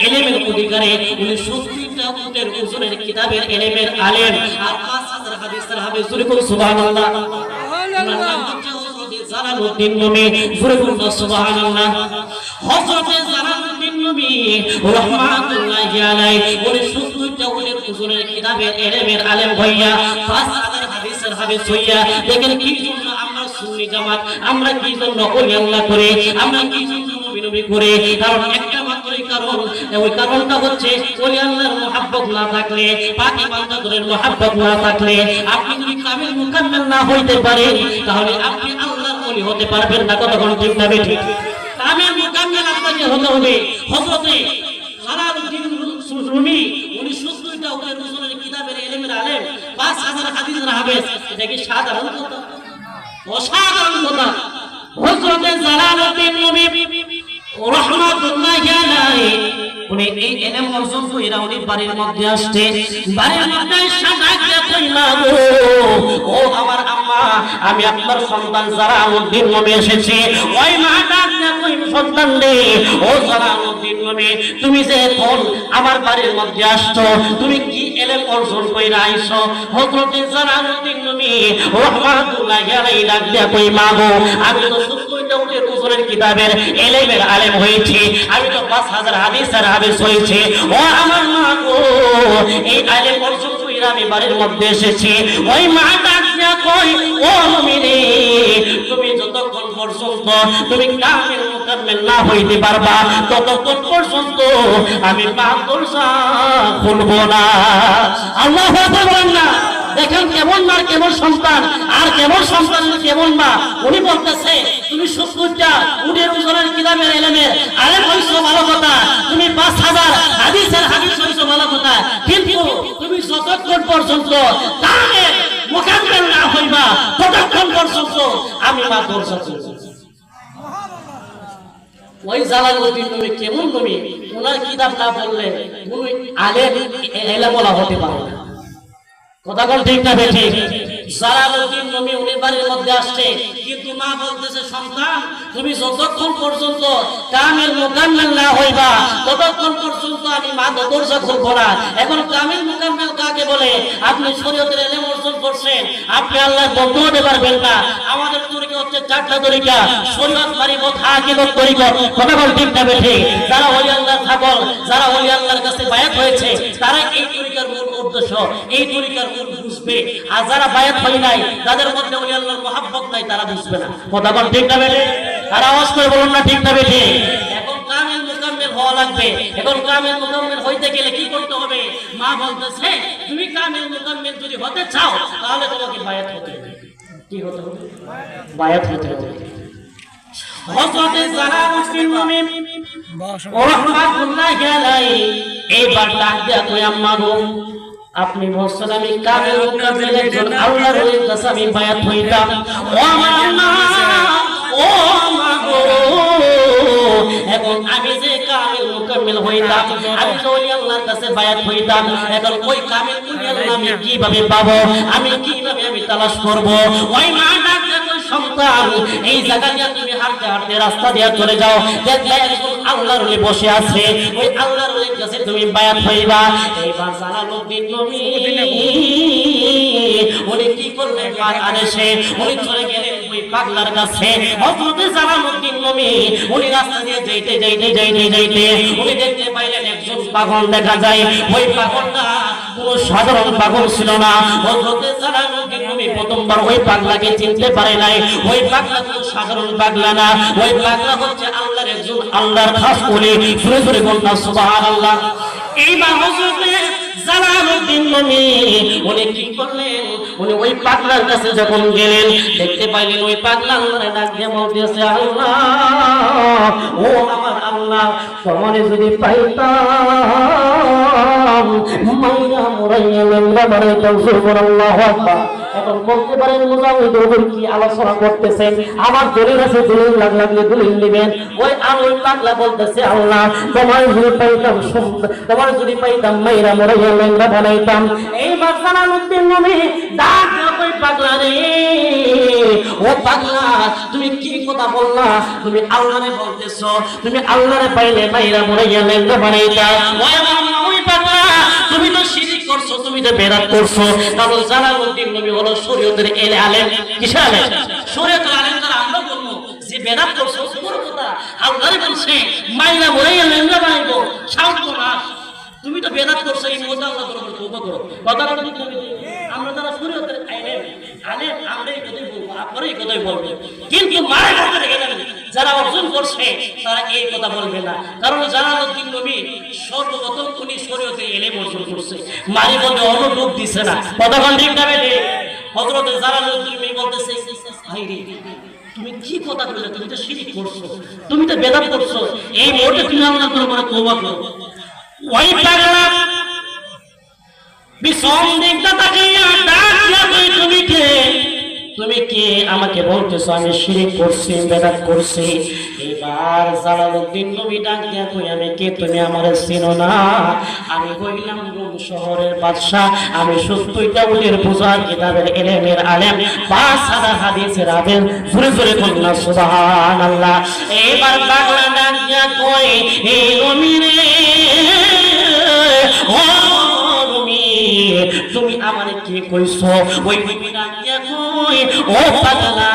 ইলমের অধিকারী, উনি 70টা উটের ওজনের কিতাবের ইলমের আলেম, আর 5000 হাদিসের হাফেজ। সুবহানাল্লাহ। জালালউদ্দিন নবী, সুবহানাল্লাহ। হযরত জালালউদ্দিন নবী রাহমাতুল্লাহি আলাইহি উনি 70টা উটের ওজনের কিতাবের ইলমের আলেম হইয়া 5000 হাদিসের হাফেজ হইয়া, দেখেন কি জন্য আমরা সুন্নি জামাত, আমরা কি জন্য ওলি আল্লাহ করে, আমরা কি জন্য নবী করে? কারণ একটা মাত্রই কারণ, ওই কারণটা হচ্ছে ওলি আল্লাহর মুহাব্বত না থাকলে, পাকি বান্দাদের মুহাব্বত না থাকলে, আপনি যদি কামিল মুকাম্মাল না হইতে পারেন, তাহলে আপনি আল্লাহর ওলি হতে পারবেন না। কতক্ষণ ঠিক না বেঠিক? কামিল মুকাম্মাল আপনাকে হতে হবে। হযরত জালালউদ্দিন রুমি উনি 70টা উটের ওজনের কিতাবের ইলমের আলেম, 5000 হাদিসের হাফেজ। এটা কি সাধারণ কথা? অসাধারণ কথা। হযরত জালালউদ্দিন রুমি রাহমাতুল্লাহি আলাইহি উনি এই ইলম অর্জন কইরা উনি বাড়ির মধ্যে আসছে। বাড়ির মধ্যে সাজাইতে কইলা, ও আমার আম্মা, আমি আপনার সন্তান জালালউদ্দিন নবী এসেছি। ওই মা ডাকতে কই, সন্তান রে, ও জালালউদ্দিন নবী, তুমি যে এখন আমার বাড়ির মধ্যে আসছো, তুমি কি ইলম অর্জন কইরা আইছো? হযরত জালালউদ্দিন নবী রাহমাতুল্লাহি আলাইহি ডাকতে কই, মা গো, আমি তো 70টা উটের ওজনের কিতাবের ইলমের আলেম হয়েছি, আমি তো 5000 হাদিসের হাফেজ হয়েছি। ও আমার মা গো, এই ইলম অর্জন কইরা আমি বাড়ির মধ্যে এসেছি। ওই মা ডাকয়া কই, ও মুমিনে, তুমি যতক্ষণ পর্যন্ত তুমি কামিল মুকাম্মাল না হইতে পারবা, ততক্ষণ পর্যন্ত আমি মাদ্রাসা খুলবো না। আল্লাহু আকবার বলেন না? দেখেন কেমন মা, কেমন সন্তান, আর কেমন সন্তান, কেমন মা। উনি বলতেছে, তুমি 70টা উটের ওজনের কিতাবের ইলমের আলেম হইছো, ভালো কথা, তুমি 5000 হাদিসের হাফেজ হইছো, ভালো কথা, কিন্তু তুমি যতক্ষণ পর্যন্ত কামিল মুকাম্মাল না হইবা, ততক্ষণ পর্যন্ত আমি মাদ্রাসা খুলবো। ওই জালালউদ্দিন নবী কেমন নবী, ওনার কিতাব না পড়লে উনি আলেম ইলমওয়ালা হতে পারে না। কথা বল ঠিক না বেঠিক? জালালউদ্দিন নবী উনি বাড়ির মধ্যে আসছে, কিন্তু মা বলতেছে, সন্তান, তুমি যতক্ষণ পর্যন্ত কামিল মুকাম্মাল না হইবা, ততক্ষণ পর্যন্ত আমি মাদ্রাসা খুলবো না। এখন কামিল মুকাম্মাল কাকে বলে? আপনি শরীয়তের ইলম অর্জন করছেন, আপনি আল্লাহর বন্ধু হতে পারবেন না। আমাদের তরিকা হচ্ছে 4টা তরিকা, শরীয়ত, মারিফত, হাকিকত, তরিকত। কথা বল ঠিক না বেঠিক? যারা ওলি আল্লাহর ছাগল, যারা ওলি আল্লাহর কাছে বায়াত হয়েছে, তারা এই তরিকার মূল উদ্দেশ্য, এই তরিকার মূল বুঝবে। আর যারা বায়াত হয় নাই, যাদের মধ্যে ওলি আল্লাহর মুহাব্বত নাই, তারা বুঝবে না। কথা বল ঠিক না বেঠিক? আর আওয়াজ করে বলুন না ঠিক না বেঠিক? এখন কামিল মুকাম্মাল হওয়া লাগবে। এখন কামিল মুকাম্মাল হইতে গেলে কি করতে হবে? মা বলতেছে, তুমি কামিল মুকাম্মাল যদি হতে চাও, তাহলে তোমাকে বায়াত হতে হবে। কি হতে হবে? বায়াত হতে হবে। হযরত জালালউদ্দিন নবী রাহমাতুল্লাহি আলাইহি এইবার ডাক দিয়া কই, আম্মা গো, আপনি বলছেন আমি কামিল মুকাম্মাল একজন আল্লাহর ওলির কাছে আমি বায়াত হইতাম। ও আমার আম্মা, ও মা গো, এখন আমি যে কামিল মুকাম্মাল হইতাম, আমি তো ওলি আল্লাহর কাছে বায়াত হইতাম, এখন ওই কামিল মুকাম্মাল আমি কিভাবে পাবো? আমি কিভাবে আমি তালাশ করব? ওই মা ডাক দিয়া কই, সন্তান, এই জায়গা দিয়ে তুমি হাঁটতে হাঁটতে রাস্তা দিয়ে চলে যাও, দেখবে একজন আল্লাহর ওলি বসে আছে, ওই আল্লাহর ওলির কাছে তুমি বায়াত হইবা। এইবার জালালউদ্দিন নবী উনি কি করলেন? মার আদেশে উনি চলে গেলেন ওই পাগলার কাছে। হযরত জালালউদ্দিন নবী উনি রাস্তা দিয়ে যাইতে যাইতে যাইতে যাইতে উনি দেখতে পাইলেন একজন পাগল দেখা যায়। ওই পাগলটা কোনো সাধারণ পাগল ছিল না। হযরত জালালউদ্দিন নবী প্রথমবার ওই পাগলাকে চিনতে পারে নাই। ওই পাগলা কোনো সাধারণ পাগলা না, ওই পাগলা হচ্ছে আল্লাহর একজন আল্লাহর খাস ওলি। সুরে সুরে বলনা সুবহানাল্লাহ। এইবার হযরত জালালউদ্দিন নবী উনি কি করলেন? উনি ওই পাগলার কাছে যখন গেলেন, দেখতে পাইলেন ওই পাগলা আল্লাহরে ডাক দিয়ে বলতেছে, আল্লাহ, ও আমার আল্লাহ, তোমারে যদি পাইতাম মাইয়া মুরাইয়া মেমরা বানাইতাম। সুবহানাল্লাহু আকবার। এখন বলতে পারেন মুজাহিদুল হক কি আলোচনা করতেছেন? আমার দলিল আছে, দলিল লাগলে দলিল নেবেন। ওই আলোই পাগলা বলতেছে আল্লাহ তোমার যদি পাইতাম মাইরা মরাইয়া লেঙ্গা বানাইতাম। এইবার জালালউদ্দিন নবী ডাক ওই পাগলা রে, ও পাগলা তুমি কি কথা বললা? তুমি আল্লাহরে বলতেছো, তুমি আল্লাহরে পাইলে মাইরা মরাইয়া লেঙ্গা বানাইতা। ওই পাগলা তুমি তো শিরক করছো, তুমি তো বেদাত করছো। কারণ জালালউদ্দিন নবী হলো শরীয়তের আলেম। কিসের আলেম? শরীয়তের আলেম। তারা আমরা বলবো যে বেদাত করছো তোমার কথা আল্লাহরে বলছে মাইরা মরাইয়া লেঙ্গা বানাইবো, শান্ত না, তুমি তো বেদাত করছো। এই মোজা আল্লাহ দরবারে তওবা করো। কথাটা ঠিক করে আমরা যারা শরীয়তের আলেম আমরা এই কথাই বলবো, আপনারা এই কথাই বলবেন। কিন্তু মারা করতে গেলেন যারা অর্জন করছে তারা এই কথা বলবে না। কারণ জালালউদ্দিন নবী সর্বপ্রথম উনি শরীয়তের ইলম অর্জন করছে, মারি বলে অন্য লোক দিছে না। কতক্ষণ ঠিক যাবে রে? হযরত জালালউদ্দিন নবী বলতেছে ভাই রে তুমি কি কথা বললে? তুমি তো শিরক করছো, তুমি তো বেদাত করছো। এই মুহূর্তে তুমি আল্লাহর দরবারে তওবা করো। ওই পাগলা বিসম দেখতে তাকিয়া ডাক দিয়া কই তুমি কে? তুমি কি আমাকে বলতেছো আমি শিরক করছি, বেদাত করছি? এবার জালালউদ্দিন নবী ডাক দিয়া কই আমি কে? তুমি আমারে চিনো না? আমি কইলাম রোম শহরের বাদশা, আমি 70টা উলের পূজা কিতাবের ইলমের আলেম, 5,000 হাদিসের আলেম। জোরে জোরে বলুন সুবহানাল্লাহ। এবার পাগলা ডাক দিয়া কই এই নবী রে, ও তুমি আমারে কি কইছো? ওই বিবিরা কি কই ও পাগলা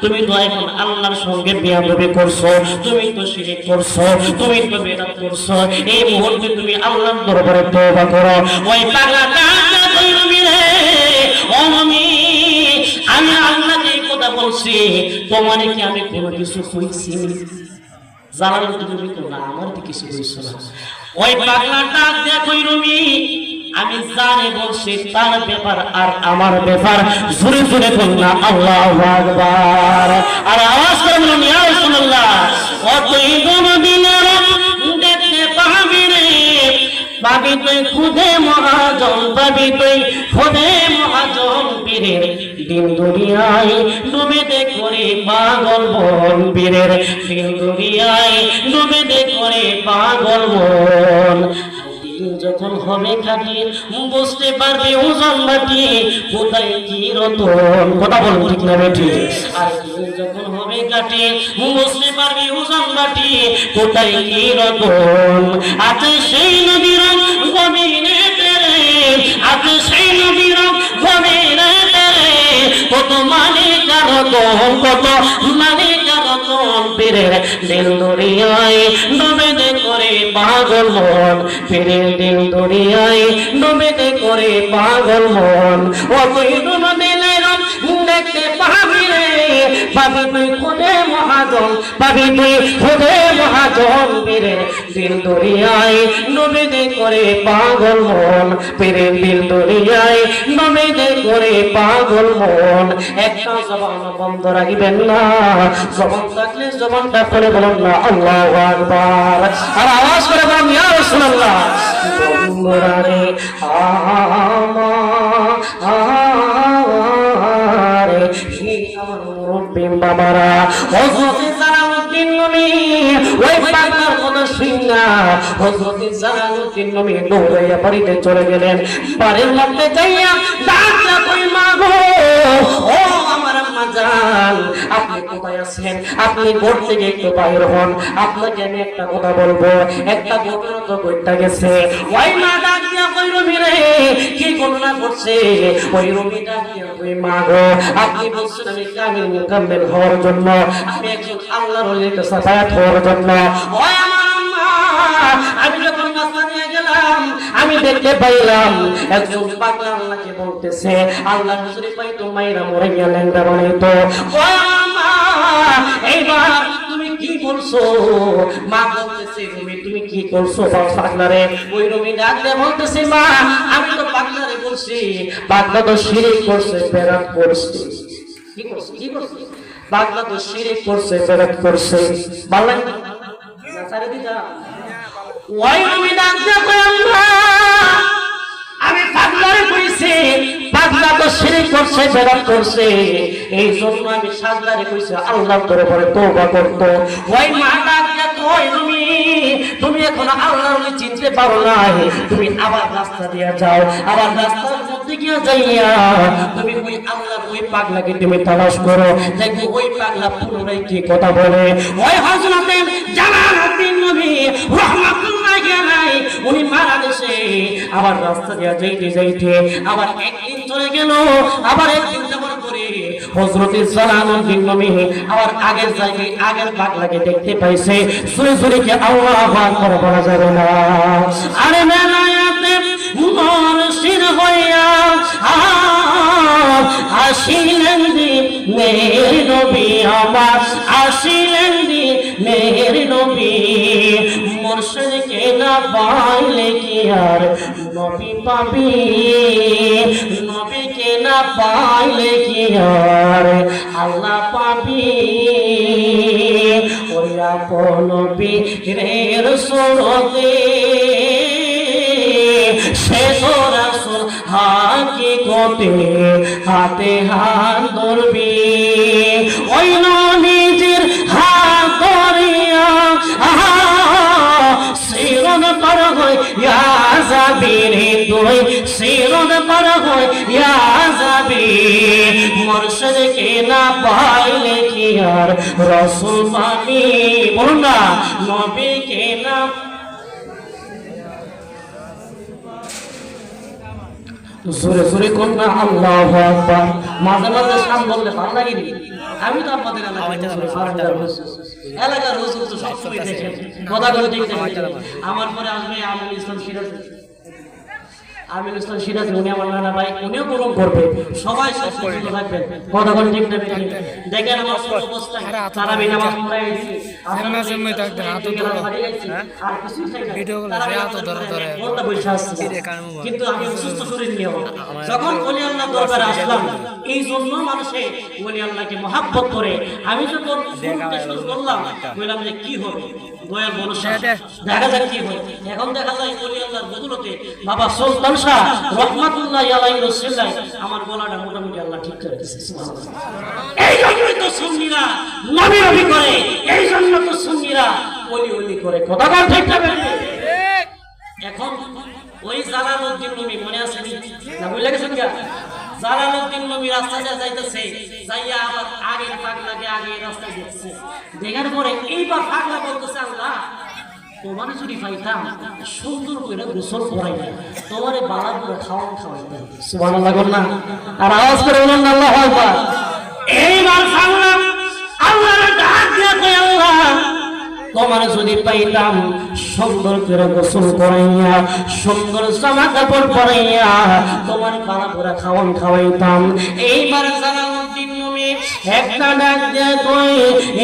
তুমি তো এখন আল্লাহর সঙ্গে বেয়াদবি করছো, তুমি তো শিরক করছো, তুমি তো বেদাত করছো। এই মুহূর্তে তুমি আল্লাহর দরবারে তওবা করো। ওই পাগলাটা কই নবী রে, ও নবী আমি আল্লাহকে এই কথা বলছি, তোমারে কি আমি কোনো কিছু কইছি? জালালউদ্দিন নবী তো না, আমার তো কিছু কইছো না। ওই পাগলাটা কই নবী আমি জানি বলছি তার ব্যাপার আর আমার ব্যাপার। জোরে জোরে বলুন আল্লাহু আকবার। আর আওয়াজ করে বলুন ইয়া রাসূলুল্লাহ। ও তুই কোনদিনের দেখতে পাবি রে, পাবি তুই খুদে মহাজন, পাবি তুই খুদে মহাজন বীরের দিন দুনিয়ায় ডুবে দে করে পাগল মন, বীরের দিন দুনিয়ায় ডুবে দে করে পাগল মন। যখন হবে কাটি বুঝতে পারবে ওজন বাটি কোথায় কি রতন। কথা বলুন ঠিক না বেটি? আর যখন হবে কাটি বুঝতে পারবে ওজন বাটি কোথায় কি রতন। আছে সেই নদীর গভীরে তেরে, আছে সেই নদীর গভীরে তেরে, কত মানে কারতন, কত মানে কারতন। পীরের দিল দরিয়ায় ডুবে দে করে পাগল মন, পীরের দিল দরিয়ায় ডুবে দে করে পাগল মন। ও তুই দুনো দিলের দেখতে পাবি রে, পাবি তুই খুদে মহাজন, পাবি তুই খুদে মহাজন। পীরের দিল দরিয়ায় ডুবে দে করে পাগল মন, পীরের দিল দরিয়ায় ডুবে দে করে পাগল মন। একটা জবান বন্ধ রাখবেন না, জবান থাকলে জবানটা করে বলুন না আল্লাহু আকবার। আর আওয়াজ করে বলুন ইয়া রাসূলুল্লাহ। বন্ধুরা রে আমারে হে আমার মুরব্বি বাবারা, হযরত জালালউদ্দিন নবী ওই পাগলার কথা শুনা হযরত জালালউদ্দিন নবী দৌড়াইয়া বাড়িতে চলে গেলেন। বাড়ির মধ্যে যাইয়া ডাকলা কই মা গো, ও আমার আম্মা জান আপনি কোথায় আছেন? আপনি ঘর থেকে একটু বাইরে হন, আপনাকে আমি একটা কথা বলবো। একটা ঘটনা তো ঘটে গেছে। ওই মা ডাক দিয়া কই রবি রে কি ঘটনা ঘটছে? ওই রবি ডাক দিয়া কই মা গো আপনি বলছেন আমি কামিল মুকাম্মিল হওয়ার জন্য, আমি একজন আল্লাহর ওলির কাছে সাফায়াত হওয়ার জন্য। ওই আমার আম্মা আমি যখন রাস্তা দিয়ে গেলাম আমি দেখতে পাইলাম একজন পাগলা আল্লাহকে বলতেছে আল্লাহ হুজুরি পাই তো মাইরা মরাইয়া লেঙ্গা বানাইতো। ওই আম্মা এইবার তুমি কি বলছো? মা বলতেছে রুমি তুমি কি করছো পাগলারে? ওই রুমি ডাকলে বলতেছে মা আমি তো পাগলারে বলছি, পাগলা তো শিরক করছে, বেদাত করছে। কি করছে? কি করছে? পাগলা তো শিরক করছে, বেদাত করছে। বললেন না সারে দিতা ওই রুমি ডাকলে কই আল্লাহ আমি পাগলারে কইছি পাগলা তো শিরক করছে, বেদাত করছে, এই জন্য আমি সাজদারে কইছি আল্লাহর দরবারে তওবা করতে। ওই মা ডাক দিয়া কই, তুমি এখন আল্লাহর চিনতে পারো নাই, তুমি আবার রাস্তা দিয়া যাও, আবার রাস্তার মধ্যে গিয়া যাইয়া তুমি ওই আল্লাহর ওই পাগলাকে তুমি তালাশ করো, দেখো ওই পাগলা পুনরায় কি কথা বলে। ওই হযরতে জালালউদ্দিন নবী রাহমাতুল্লাহি আলাইহি উনি মারা গেছে, আবার রাস্তা দিয়া যাইতে যাইতে আবার একদিন চলে গেল, আবার একদিন যাবার পরে হযরতে জালালউদ্দিন নবী আবার আগের জায়গায় আগের পাগলাকে দেখতে পাইছে। সুরে সুরে কি আল্লাহু আকবার বলা যাবে না? আরে বেলায়েতে মুর্শিদ হইয়া আসিলেন দিনের নবী আমার, আসিলেন দিনের নবী। মুর্শিদকে না পাইলে কি আর নবী পাবি, নবীকে না পাইলে কি আর আল্লাহ পাবি। ওই আপন পীরের সুরতে শেষ রাসূল হাকিকতে হাতে হাত ধরবি, ওই নিজের হাত ধরিয়া সিরন পার হয় ইয়া যাবি রে তুই, সিরন পার হয় ইয়া যাবি। মুর্শিদকে না পাইলে কি আর রাসূল পাবি, বলুন না নবীকে না। জোরে জোরে কোন না আল্লাহু আকবার। মাঝে মাঝে সাম বললে ভালো লাগে নি? আমি তো আপনাদের এলাকার হুজুর তো সবসময় দেখেন, কথা বলে দেখতে আমার পরে আসবে আমিনুল ইসলাম সিরাজ, আমিনুল ইসলাম সিরাজ উনি আমার নানা ভাই, উনিও গ্রহণ করবে, সবাই সচেতন থাকবেন, কথা বলে ঠিক না? দেখেন আমার অবস্থা তারা বিনা নামাজ পড়াইছি, আপনারা জন্যই থাকবেন হাত ধরে আর কিছু ভিডিওগুলো হাত ধরে ধরে বলতে বসে আসছে, কিন্তু আমি সুস্থ শরীর নিয়ে যখন ওলি আল্লাহ দরবারে আসলাম, এই জন্য মানুষে ওলি আল্লাহকে মহব্বত করে। আমি যখন শুরু করলাম বললাম যে কি হবে দয়াল মানুষের, দেখা যাক কি হয়। এখন দেখা যায় ওলি আল্লাহর বদৌলতে বাবা সুলতান শাহ রহমাতুল্লাহি আলাইহি রসুল্লাহ আমার গলাটা মোটামুটি আল্লাহ ঠিক করে দিয়েছে। সুবহানাল্লাহ। এই জন্যই তো সুন্নিরা নবী নবী করে, এই জন্য তো সুন্নিরা ওলি ওলি করে, কথা বল ঠিক না? এখন ওই জালালউদ্দিন নবী মনে আছে না? ভুলে গেছেন কি? জালালউদ্দিন নবী রাস্তা দিয়ে যাইতেছে, যাইয়া আবার আগের পাগলাকে আগে রাস্তা দেখছে, দেখার পরে এইবার পাগলা বলতেছে আল্লাহ তোমার যদি পাইতাম সুন্দর করে গোসল করাইতাম, তোমারে বালা করে খাওয়ান খাওয়াইতাম। সুবহানাল্লাহ না? আর আওয়াজ করে বলুন আল্লাহু আকবার। এইবার পাগলা আল্লাহর ডাক দিয়ে কয় আল্লাহ তোমার যদি পাইতাম সুন্দর করে গোসল করাইয়া, সুন্দর জামা কাপড় পরাইয়া, তোমার বালা করে খাওয়ান খাওয়াইতাম। এইবার জালালউদ্দিন নবী একটা ডাক দিয়ে কয়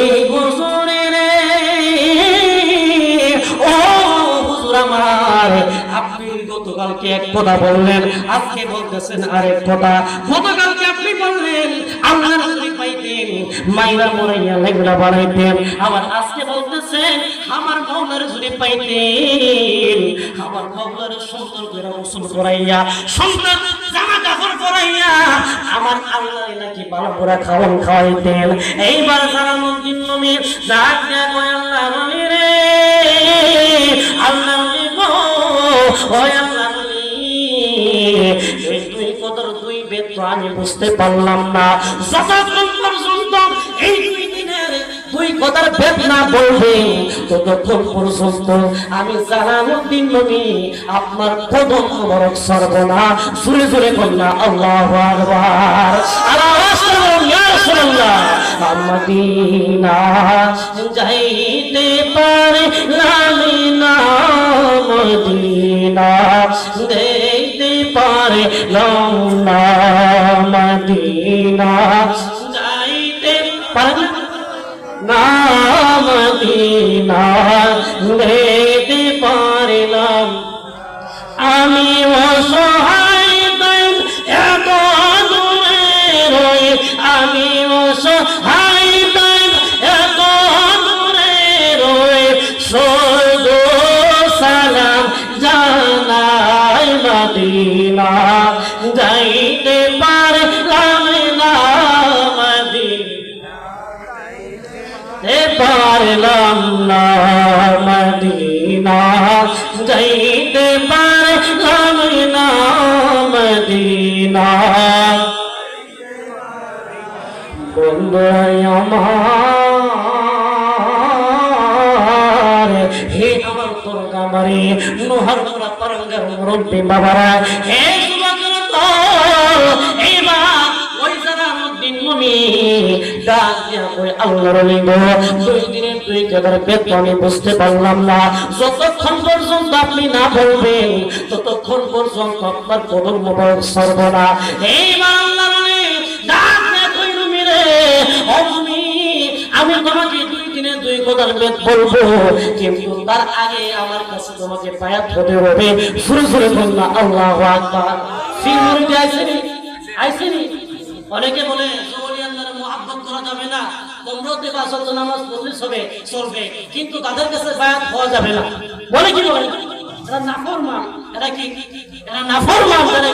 এই গোসলের ও হুজুর আমার, আপনি গতকালকে এক কথা বললেন, আজকে বলতেছেন আরেক কথা। গতকালকে আপনি বললেন আল্লাহর যদি পাইতেন মাইরা মরাইয়া লেগড়া বানাইতেন, আবার আজকে বলতেছেন আমার মাওলার যদি পাইতেন আমার মাওলার সুন্দর করে গোসল করাইয়া, সুন্দর জামা কাপড় পরাইয়া আমার আল্লাহ নাকি ভালো করে খাওয়ান খাওয়াইতেন। এইবার জালালউদ্দিন নবী ডাক দিয়ে কয় আল্লাহ নবী রে, আল্লাহ নবী গো, ওই আল্লাহ নবী এই দুই কথার দুই বেদ তো আমি বুঝতে পারলাম না, যতক্ষণ পর্যন্ত এই দুই দিনের দুই কথার ভেদ না বলবে ততক্ষণ পর্যন্ত আমি জালালউদ্দিন নবী আপনার কদম মোবারক ছাড়ব না। জোরে জোরে বলনা আল্লাহু আকবার। আওয়াজ করুন ইয়া রাসূলুল্লাহ। মদিনা যাইতে পারে না, মদিনা দেখতে পারে না, মদিনা যাইতে পারে না, মদিনা দেখতে পারলাম। আমি অসহায় এত দূরে রই, আমি অসহায় এত দূরে রই, শুধু সালাম জানাই মদিনা যাইতে না মদিনা যাইতে পারলাম না মদিনা বন্ধু আমার হে আমার তোর গামারে নোহার তোরা তরঙ্গের মুরব্বী বাবারা হে যুবকের দল এইবার ওই জালালউদ্দিন নবী ডাক দিয়া কই আল্লাহর লিঙ্গ 2 দিনের 2 কেদার বেতন বুঝতে পারলাম না যতক্ষণ পর্যন্ত আপনি না বলবেন ততক্ষণ পর্যন্ত আপনার কবর মোবারক সরব না এইবার আল্লাহর ডাক দিয়া কই নবী রে ও নবী আমি তোমাকে 2 দিনে 2 কেদার বেত বলবো কিন্তু তার আগে আমার কাছে তোমাকে বায়াত হতে হবে সুরে সুরে বললা আল্লাহু আকবার ফির আইসেনি অনেকে বলে ওলি আল্লাহর মুহাব্বত করা যাবে না তোমরাও তো 5 ওয়াক্ত নামাজ পড়লে চলবে কিন্তু তাদের কাছে বায়াত হওয়া যাবে না বলে কি বলে এরা নাফরমান এরা নাফরমান যারা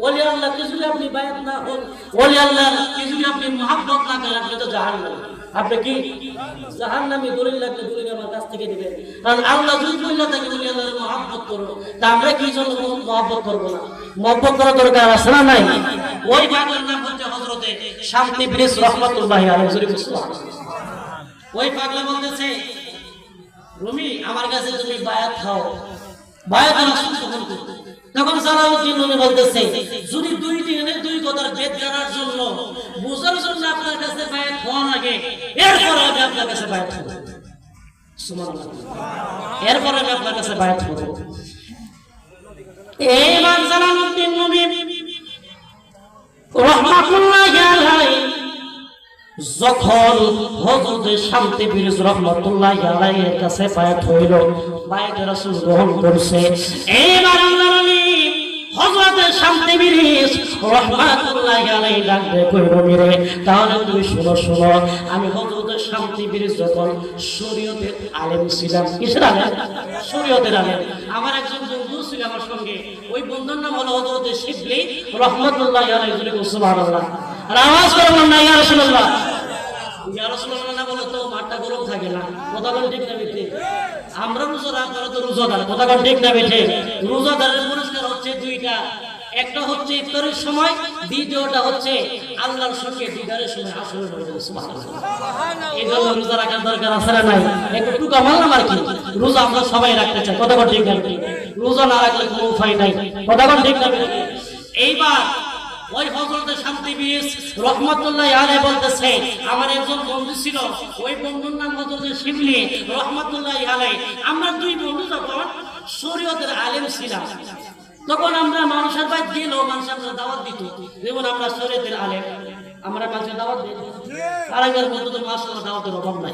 ওলি আল্লাহ কে যদি আপনি বায়াত না হন ওলি আল্লাহ কে যদি আপনি মুহাব্বত না করেন আপনি তো জাহান্নামী আপনি কি জাহান্নামী দলিল লাগলে দলিল আমার কাছ থেকে দিবেন কারণ আল্লাহ যদি বললে তাকে ওলি আল্লাহর মুহাব্বত করো তা আমরা কি জন্য মুহাব্বত করব না মুহাব্বত করা দরকার আছে না নাই ওই পাগলের নাম হচ্ছে হযরতে শামতি ইবলিস রাহমাতুল্লাহি আলাইহি সুবহানাল্লাহ ওই পাগলা বলতেছে রুমি আমার কাছে তুমি বায়াত খাও বায়াত রাসূল কবুল করো তখন জালালউদ্দিন নবী বলতেছে যদি 2 দিনের 2 কথার বেদ জানার জন্য বুঝার জন্য আপনার কাছে বায়াত হওয়া লাগে এরপর আমি আপনার কাছে বায়াত হব সুবহানাল্লাহ এরপর আমি আপনার কাছে বায়াত হব এইবার জালালউদ্দিন নবী রাহমাতুল্লাহি আলাইহি যখন হযরতে শামতি ইবলিস রাহমাতুল্লাহি আলাইহির কাছে বায়াত হইল বায়াত রাসূল গ্রহণ করছে এইবার আল্লাহর নবী হযরতে শামতি ইবলিস রাহমাতুল্লাহি আলাইহি ডাক দিয়ে কইল মিরে তাহলে তুমি শুনো আমি হযরতে শামতি ইবলিস যখন শরীয়তের আলেম ছিলাম কিসের আলেম শরীয়তের আলেম আমার একজন বন্ধু ছিল আমার সঙ্গে ওই বন্ধুর নাম হলো হযরতে শিবলি রাহমাতুল্লাহি আলাইহি সুবহানাল্লাহ আর আওয়াজ করবেন না ইয়া রাসূলুল্লাহ ইয়া রাসূলুল্লাহ না বলে তো মাঠটা গরম থাকে না কথা বল ঠিক না বেঠে আমরা রোজা রাখলে তো রোজাদার কথা বল ঠিক না বেঠে রোজাদারের পুরস্কার হচ্ছে 2টা একটা হচ্ছে ইফতারের সময় দ্বিতীয়টা হচ্ছে আল্লাহর সঙ্গে দিদারের সময় আসরে হয়ে যাবে সুবহানাল্লাহ এই জন্য রোজা রাখার দরকার আছে না নাই একটু কামাল আমার কি রোজা আমরা সবাই রাখতে চাই কথা বল ঠিক না রোজা না রাখলে কোনো উপায় নাই কথা বল ঠিক না এইবার ওই হযরতে শামতি ইবলিস রাহমাতুল্লাহি আলাইহি বলতেছে আমার একজন বন্ধু ছিল ওই বন্ধুর নাম হযরতে শিবলি রাহমাতুল্লাহি আলাইহি আমরা 2 বন্ধু যখন শরীয়তের আলেম ছিলাম তখন আমরা মানুষের বাড়ি গেল মানুষের দাওয়াত দিত যেমন আমরা শরীয়তের আলেম আমরা মানুষের দাওয়াত দিই আর আগের মতো তো মাশাআল্লাহ দাওয়াতের অভাব নাই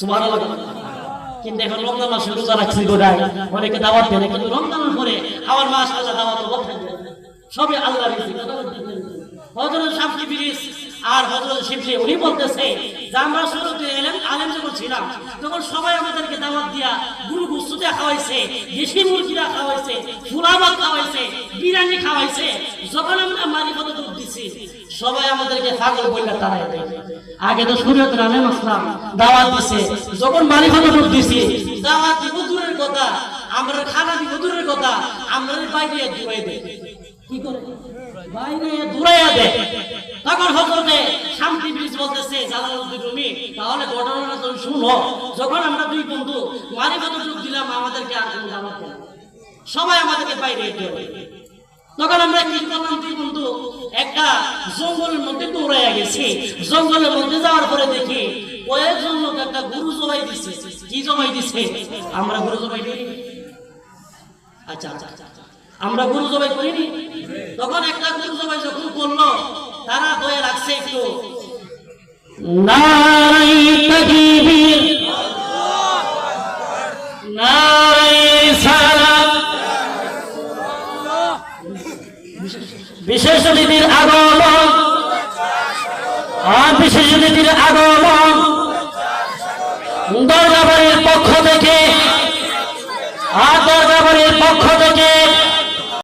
সুবহানাল্লাহ কিন্তু এখন রমজান মাসে রোজা রাখছি গোড়ায় অনেকে দাওয়াত দেয় কিন্তু রমজানের পরে আবার মাশাআল্লাহ দাওয়াত অভাব থাকে সবই আল্লাহর রিজিক হযরত শামতি ইবলিস আর হযরত শিবলি উনি বলতেছে যে আমরা শুরুতে আলেম যখন ছিলাম তখন সবাই আমাদেরকে দাওয়াত দিয়া গুরু গুস্তুতে খাওয়াইছে দেশি মুরগিরা খাওয়াইছে ফুলাবাদ খাওয়াইছে বিরিয়ানি খাওয়াইছে যখন আমরা মারিফতে যোগ দিছি সবাই আমাদেরকে পাগল বইলা তাড়াই দেয় আগে তো শরীয়তের আলেম আসলাম দাওয়াত দিছে যখন মারিফতে যোগ দিছি দাওয়াত দিব দূরের কথা আমরা খানা দিব দূরের কথা আমরা বাইরে দূরে দেই কি করে বাইরে দূরাইয়া দেয় তখন হযরতে শামতি ইবলিস বলতেছে জালালউদ্দিন রুমি তাহলে ঘটনাটা তুমি শুনো যখন আমরা 2 বন্ধু মারিফতে যোগ দিলাম আমাদেরকে আর কোনো দাওয়াত দেয় সবাই আমাদেরকে বাইরে দেয় তখন আমরা কি করলাম 2 বন্ধু একটা জঙ্গলের মধ্যে দৌড়াইয়া গেছি জঙ্গলের মধ্যে যাওয়ার পরে দেখি কয়েকজন লোক একটা গরু জবাই দিছে কি জবাই দিছে আমরা গরু জবাই দিই আচ্ছা আমরা গরু জবাই করিনি তখন একটা গরু জবাই যখন করলো তারা দয়া রাখছে একটু নারাই তাকবীর নারাই সালাত বিশেষ অতিথির আগমন বিশেষ অতিথির আগমন দরগাবাড়ির পক্ষ থেকে দরগাবাড়ির পক্ষ থেকে